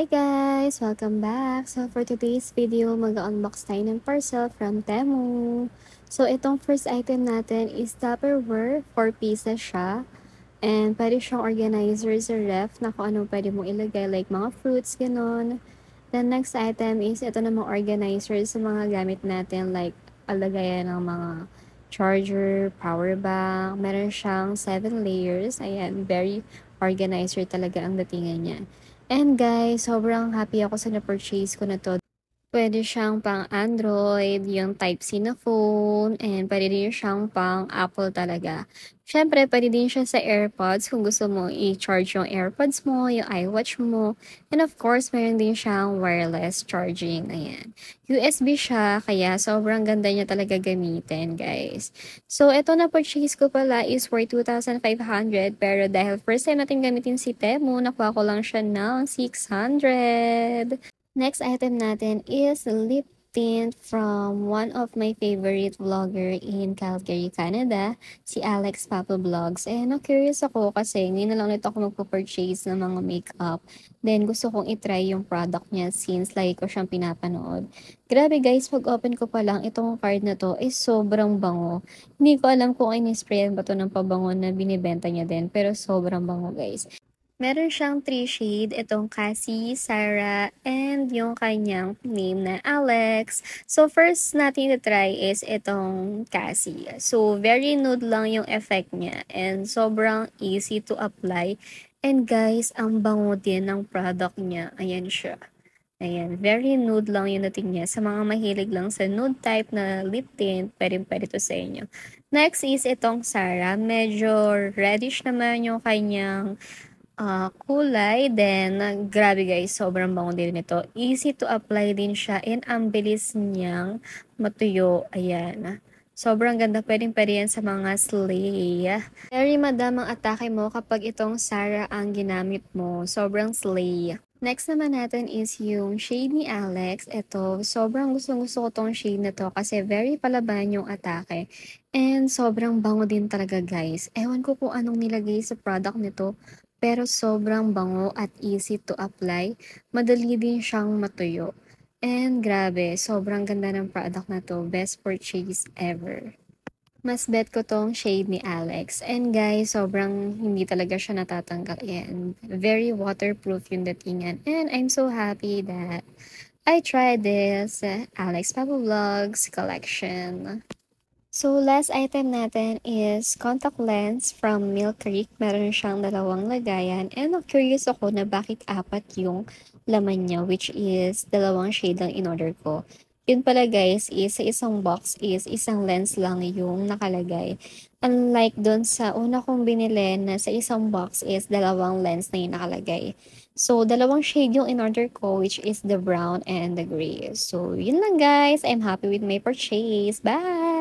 Hi guys! Welcome back! So for today's video, mag-unbox tayo ng parcel from Temu. So itong first item natin is Tupperware. 4 pieces siya. And pwede siyang organizer sa ref na kung ano pwede mong ilagay like mga fruits, ganon. The next item is ito namang organizer sa mga gamit natin like alagayan ng mga charger, power bank. Meron siyang 7 layers. Ayan, very organizer talaga ang datingan niya. And guys, sobrang happy ako sa na-purchase ko na to. Pwede siyang pang Android, yung Type-C na phone, and pwede din siyang pang Apple talaga. Siyempre, pwede din siya sa AirPods kung gusto mo i-charge yung AirPods mo, yung iWatch mo. And of course, meron din siyang wireless charging. Ayan. USB siya, kaya sobrang ganda niya talaga gamitin, guys. So, ito na purchase ko pala is for 2,500. Pero dahil first time natin gamitin si Temu, nakuha ko lang siya ng 600. Next item natin is lip tint from one of my favorite vlogger in Calgary, Canada, si Alex Papa Vlogs. And curious ako kasi ngayon na lang nito ako magpo-purchase ng mga makeup. Then gusto kong itry yung product niya since lagi ko siyang pinapanood. Grabe guys, pag-open ko pa lang itong card na to is sobrang bango. Hindi ko alam kung in-sprayan ba to ng pabango na binibenta niya din, pero sobrang bango guys. Meron siyang 3 shade, itong Cassie, Sarah, and yung kanyang name na Alex. So, first natin try is itong Cassie. So, very nude lang yung effect niya and sobrang easy to apply. And guys, ang bango din ng product niya. Ayan siya. Ayan, very nude lang yung dating niya. Sa mga mahilig lang sa nude type na lip tint, pwede to sa inyo. Next is itong Sarah. Medyo reddish naman yung kanyang kulay. Then, grabe guys, sobrang bango din nito. Easy to apply din siya and ang bilis niyang matuyo. Ayan. Sobrang ganda. Pwedeng-pwede yan sa mga slay. Very madam ang atake mo kapag itong Sarah ang ginamit mo. Sobrang slay. Next naman natin is yung shade ni Alex. Ito, sobrang gustong-gusto ko tong shade na to kasi very palaban yung atake. And sobrang bango din talaga guys. Ewan ko kung anong nilagay sa product nito. Pero sobrang bango at easy to apply. Madali din siyang matuyo. And grabe, sobrang ganda ng product na to. Best purchase ever. Mas bet ko tong shade ni Alex. And guys, sobrang hindi talaga siya natatanggal. And very waterproof yung datingan. And I'm so happy that I tried this Alex Papa Vlogs collection. So, last item natin is contact lens from Milk Creek. Meron siyang 2 lagayan. And curious ako na bakit 4 yung laman niya, which is 2 shade lang in order ko. Yun pala guys, is sa isang box is isang lens lang yung nakalagay. Unlike dun sa una kong binili na sa isang box is 2 lens na yung nakalagay. So, 2 shade yung in order ko, which is the brown and the gray. So, yun lang guys. I'm happy with my purchase. Bye!